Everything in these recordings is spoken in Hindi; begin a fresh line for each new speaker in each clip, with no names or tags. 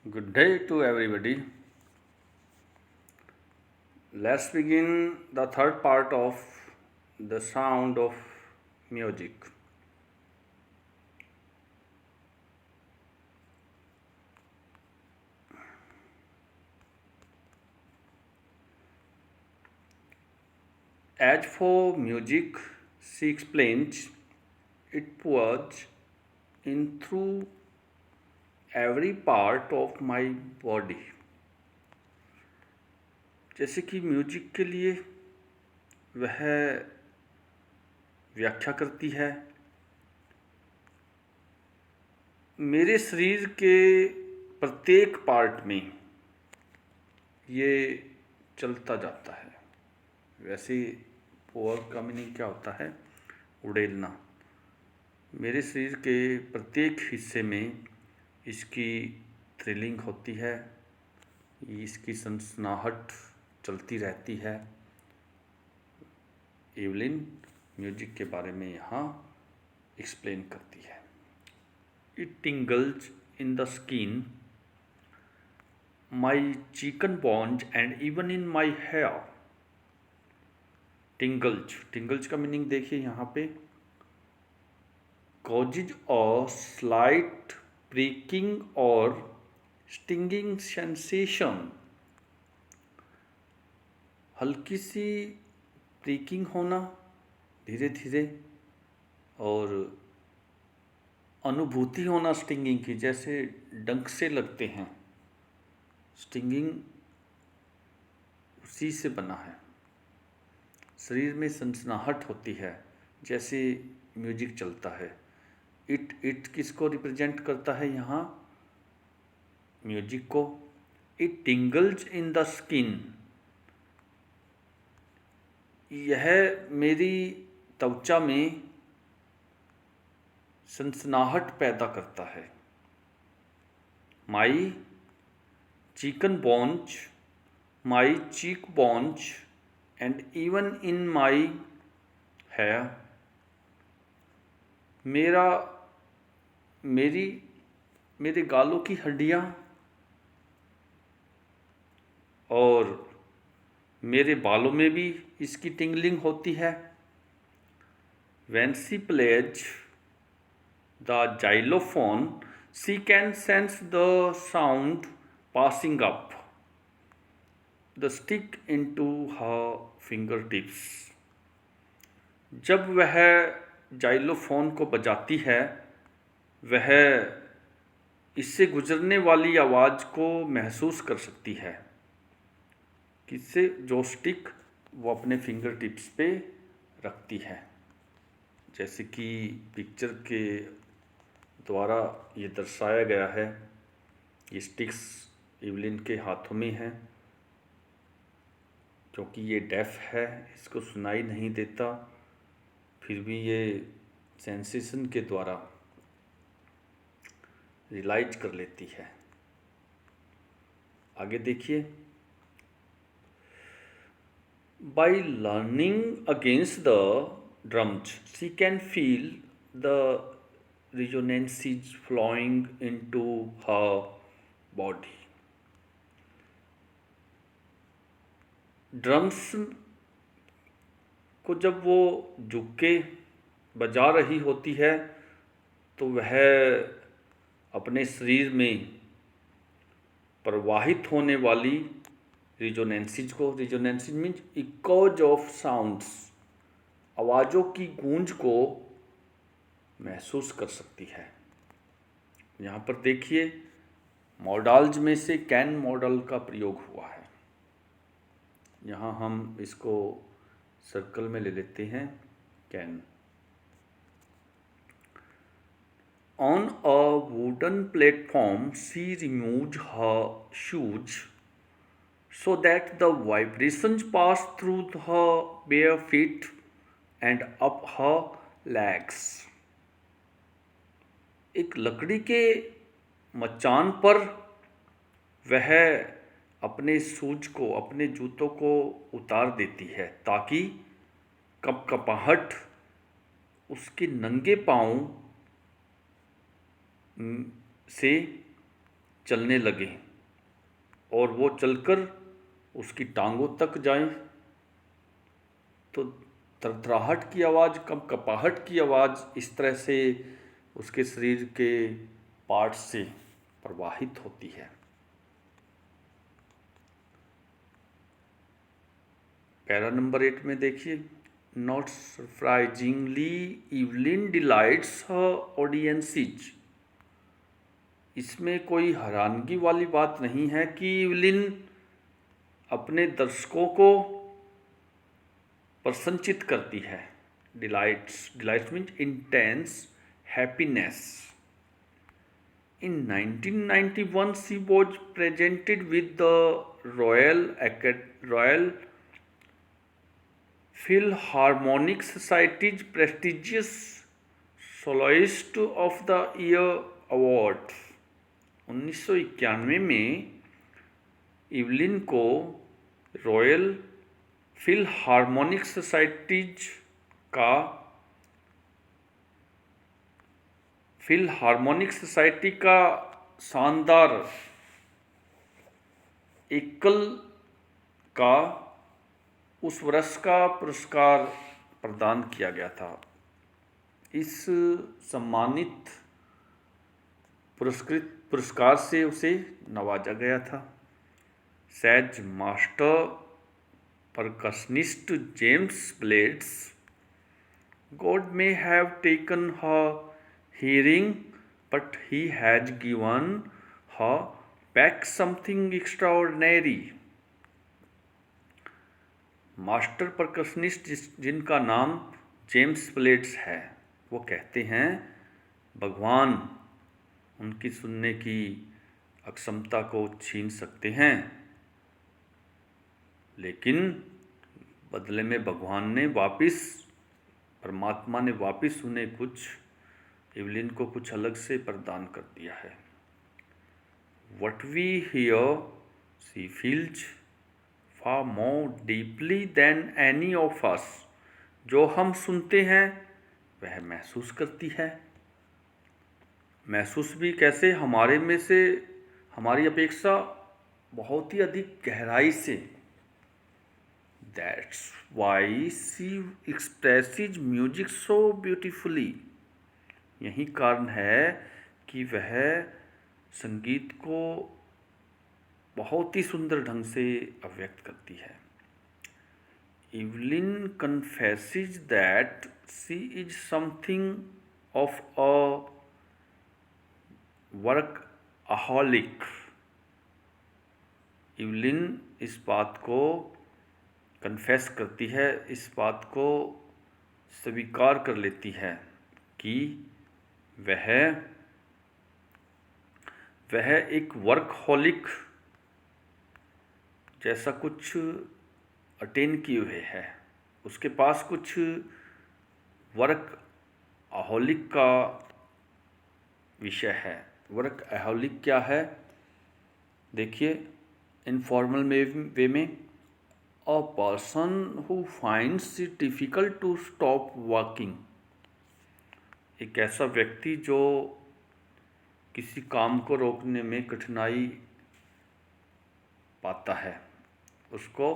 Good day to everybody. Let's begin the third part of the sound of music. As for music, she explains, it was in through every part of my body. जैसे कि म्यूजिक के लिए वह व्याख्या करती है, मेरे शरीर के प्रत्येक पार्ट में ये चलता जाता है। वैसे पोअर का मीनिंग क्या होता है? उड़ेलना। मेरे शरीर के प्रत्येक हिस्से में इसकी थ्रिलिंग होती है, इसकी सनसनाहट चलती रहती है। एवलिन म्यूजिक के बारे में यहाँ एक्सप्लेन करती है। It tingles in the skin, my chicken bones and even in my hair. Tingles का मीनिंग देखिए यहाँ पे, causes a slight pricking or stinging sensation। हल्की सी प्रिकिंग होना धीरे धीरे, और अनुभूति होना स्टिंगिंग की, जैसे डंक से लगते हैं। स्टिंगिंग उसी से बना है। शरीर में सनसनाहट होती है जैसे म्यूजिक चलता है। इट किसको रिप्रेजेंट करता है यहाँ? म्यूजिक को। It tingles in the skin, यह मेरी त्वचा में सनसनाहट पैदा करता है। My chicken bones, my cheek bones and even in my hair. मेरे गालों की हड्डियाँ और मेरे बालों में भी इसकी टिंगलिंग होती है। When she plays the xylophone, she can sense the sound passing up the stick into her fingertips। जब वह जाइलोफोन को बजाती है, वह इससे गुजरने वाली आवाज़ को महसूस कर सकती है। किससे? जो स्टिक वो अपने फिंगर टिप्स पे रखती है। जैसे कि पिक्चर के द्वारा ये दर्शाया गया है, ये स्टिक्स इवलिन के हाथों में हैं। क्योंकि ये डेफ है, इसको सुनाई नहीं देता, फिर भी ये सेंसेशन के द्वारा रियलाइज कर लेती है। आगे देखिए। By learning against the drums, she can feel the resonances flowing into her body। Drums को जब वो झुक के बजा रही होती है तो वह अपने शरीर में प्रवाहित होने वाली रिजोनेंसीज को, रिजोनेंसीज मीन्स इकोज ऑफ साउंड्स, आवाज़ों की गूंज को महसूस कर सकती है। यहाँ पर देखिए, मॉडल्स में से कैन मॉडल का प्रयोग हुआ है। यहाँ हम इसको सर्कल में ले लेते हैं, can. On a wooden platform she removed her shoes so that the vibrations pass through her bare feet and up her legs। एक लकड़ी के मचान पर वह अपने शूज को, अपने जूतों को उतार देती है ताकि कपकपाहट उसके नंगे पाँव से चलने लगे और वो चलकर उसकी टांगों तक जाएं, तो थरथराहट की आवाज़, कपाहट की आवाज़ इस तरह से उसके शरीर के पार्ट से प्रवाहित होती है। पैरा नंबर 8 में देखिए, not surprisingly Evelyn delights her audiences. इसमें कोई हैरानगी वाली बात नहीं है कि इवलिन अपने दर्शकों को प्रसन्नचित करती है। Delights means intense happiness. In 1991, she was presented with the Royal Philharmonic Society's prestigious Soloist of the Year Award। 1991 में इवलिन को रॉयल फिलहार्मोनिक सोसाइटीज का फिलहार्मोनिक सोसाइटी का शानदार एकल का उस वर्ष का पुरस्कार प्रदान किया गया था। इस सम्मानित पुरस्कार से उसे नवाजा गया था। Says master percussionist James Blades God may have taken her hearing, but he has given her back something extraordinary। Master percussionist जिनका नाम जेम्स ब्लेड्स है, वो कहते हैं भगवान उनकी सुनने की अक्षमता को छीन सकते हैं, लेकिन बदले में परमात्मा ने वापिस उन्हें इवलिन को कुछ अलग से प्रदान कर दिया है। What we hear, she feels far more deeply than any of us। जो हम सुनते हैं वह महसूस करती है। महसूस भी कैसे? हमारे में से हमारी अपेक्षा बहुत ही अधिक गहराई से। That's why she expresses music so beautifully। यही कारण है कि वह संगीत को बहुत ही सुंदर ढंग से अभिव्यक्त करती है। Evelyn confesses that she is something of a workaholic। Evelyn इस बात को कन्फेस करती है, इस बात को स्वीकार कर लेती है कि वह एक वर्कहॉलिक जैसा कुछ अटेन किए हुए है। उसके पास कुछ वर्कहॉलिक का विषय है। वर्कहॉलिक क्या है? देखिए, इनफॉर्मल वे में A person who finds it difficult to stop working। एक ऐसा व्यक्ति जो किसी काम को रोकने में कठिनाई पाता है, उसको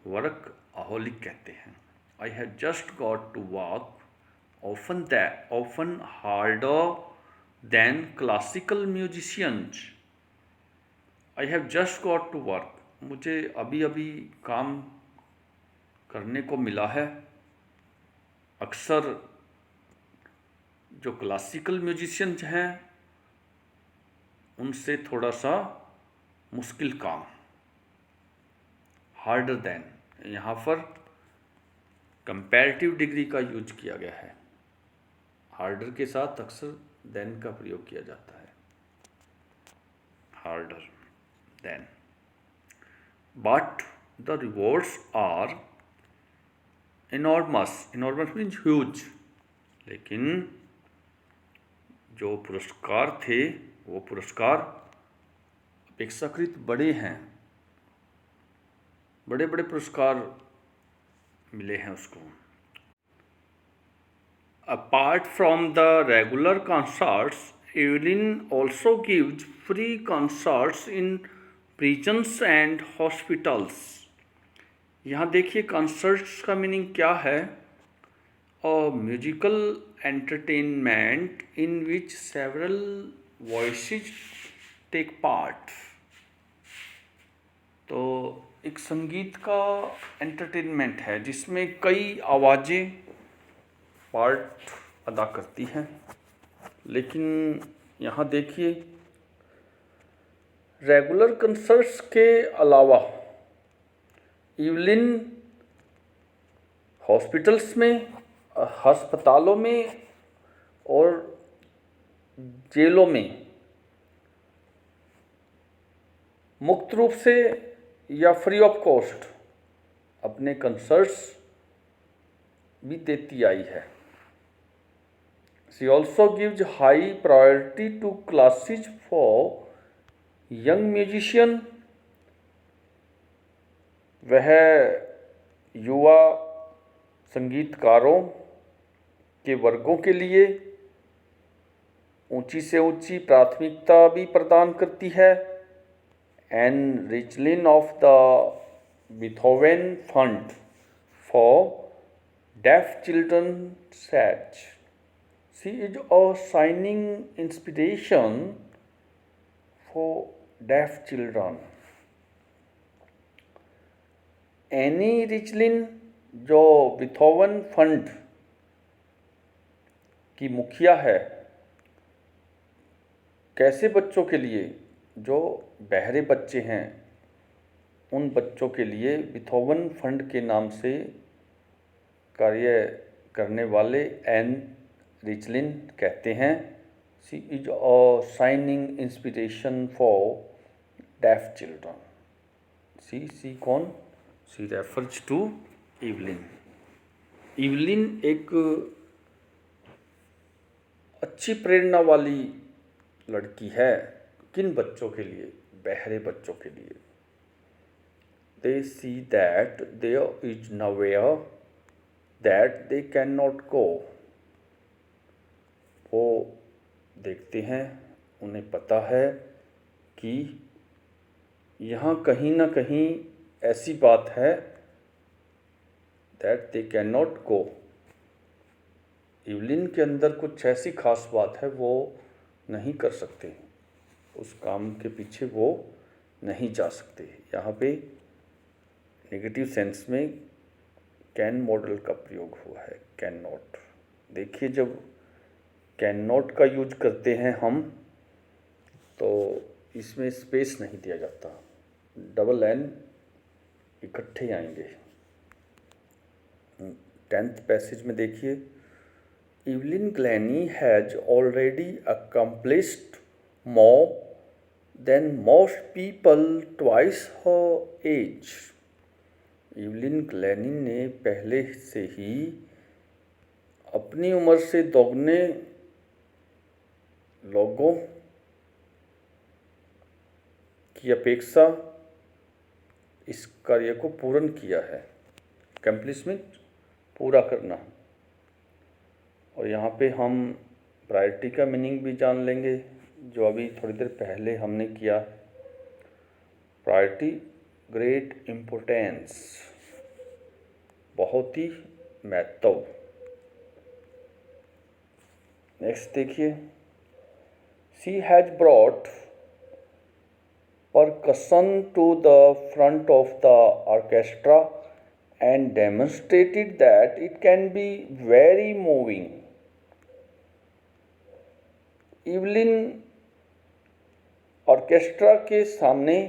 वर्कaholic कहते हैं। I have just got to work often harder than classical musicians। I have just got to work। मुझे अभी अभी काम करने को मिला है। अक्सर जो क्लासिकल म्यूजिशियंस हैं उनसे थोड़ा सा मुश्किल काम। हार्डर देन, यहाँ पर कंपैरेटिव डिग्री का यूज किया गया है। हार्डर के साथ अक्सर देन का प्रयोग किया जाता है। Harder than, but the rewards are enormous। enormous means huge। लेकिन जो पुरस्कार थे वो पुरस्कार अपेक्षाकृत बड़े हैं। बड़े बड़े पुरस्कार मिले हैं उसको। Apart from the regular concerts, Evelyn also gives free concerts in prisons and hospitals. यहाँ देखिए concerts का मीनिंग क्या है? A musical entertainment in which several voices take part. तो एक संगीत का एंटरटेनमेंट है जिसमें कई आवाज़ें पार्ट अदा करती हैं। लेकिन यहाँ देखिए, रेगुलर कंसर्ट्स के अलावा इवलिन हॉस्पिटल्स में, अस्पतालों में और जेलों में मुक्त रूप से या फ्री ऑफ कॉस्ट अपने कंसर्ट्स भी देती आई है। She also gives high priority to classes for young musician. वह युवा संगीतकारों के वर्गों के लिए ऊंची से ऊंची प्राथमिकता भी प्रदान करती है। And Richlin of the Beethoven Fund for Deaf Children said, she is a shining inspiration for deaf children. Any रिचलिन जो बीथोवन फंड की मुखिया है, कैसे बच्चों के लिए? जो बहरे बच्चे हैं, उन बच्चों के लिए बीथोवन फंड के नाम से कार्य करने वाले एन रिचलिन कहते हैं, she is a shining inspiration for deaf children. See कौन? She refers to Evelyn. Evelyn एक अच्छी प्रेरणा वाली लड़की है. किन बच्चों के लिए? बहरे बच्चों के लिए. They see that there is nowhere that they cannot go. वो देखते हैं, उन्हें पता है कि यहाँ कहीं ना कहीं ऐसी बात है that they cannot go. Evelyn के अंदर कुछ ऐसी खास बात है, वो नहीं कर सकते, उस काम के पीछे वो नहीं जा सकते. यहाँ पे नेगेटिव सेंस में कैन मॉडल का प्रयोग हुआ है, कैन नॉट. देखिए, जब कैन नॉट का यूज करते हैं हम, तो इसमें स्पेस नहीं दिया जाता, डबल एन इकट्ठे आएंगे. 10th पैसेज में देखिए, Evelyn Glennie has already accomplished more than most people twice her age. Evelyn Glennie ने पहले से ही अपनी उम्र से दोगुने लोगों की अपेक्षा इस कार्य को पूर्ण किया है. कंप्लीटमेंट, पूरा करना. और यहाँ पे हम प्रायोरिटी का मीनिंग भी जान लेंगे, जो अभी थोड़ी देर पहले हमने किया. प्रायोरिटी, ग्रेट इम्पोर्टेंस, बहुत ही महत्व. नेक्स्ट देखिए, she has brought percussion to the front of the orchestra and demonstrated that it can be very moving. Evelyn orchestra के सामने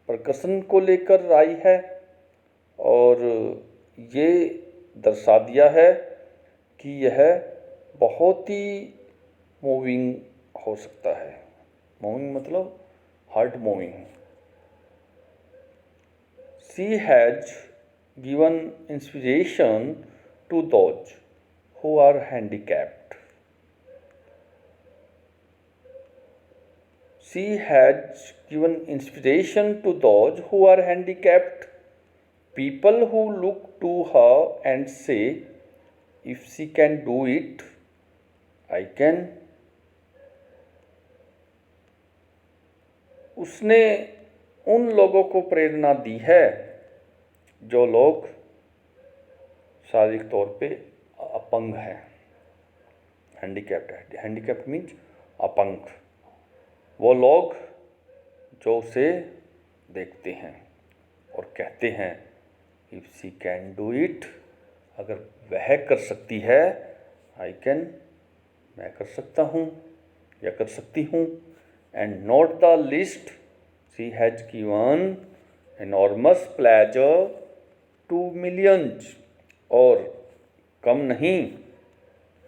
परकशन को लेकर आई है और ये दर्शा दिया है कि यह बहुत ही मूविंग हो सकता है. मूविंग मतलब heart moving. She has given inspiration to those who are handicapped. She has given inspiration to those who are handicapped, people who look to her and say, if she can do it, I can उसने उन लोगों को प्रेरणा दी है जो लोग शारीरिक तौर पे अपंग हैं, हैंडीकैप्ड है। हैंडीकैप्ड मीन्स अपंग, वो लोग जो उसे देखते हैं और कहते हैं if she can do it, अगर वह कर सकती है, आई कैन, मैं कर सकता हूँ या कर सकती हूँ। And not the list, she has given enormous pleasure to millions, और कम नहीं,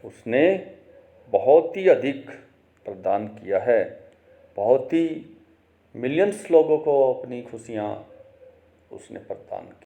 उसने बहुत ही अधिक प्रदान किया है, बहुत ही मिलियंस लोगों को अपनी खुशियाँ उसने प्रदान की।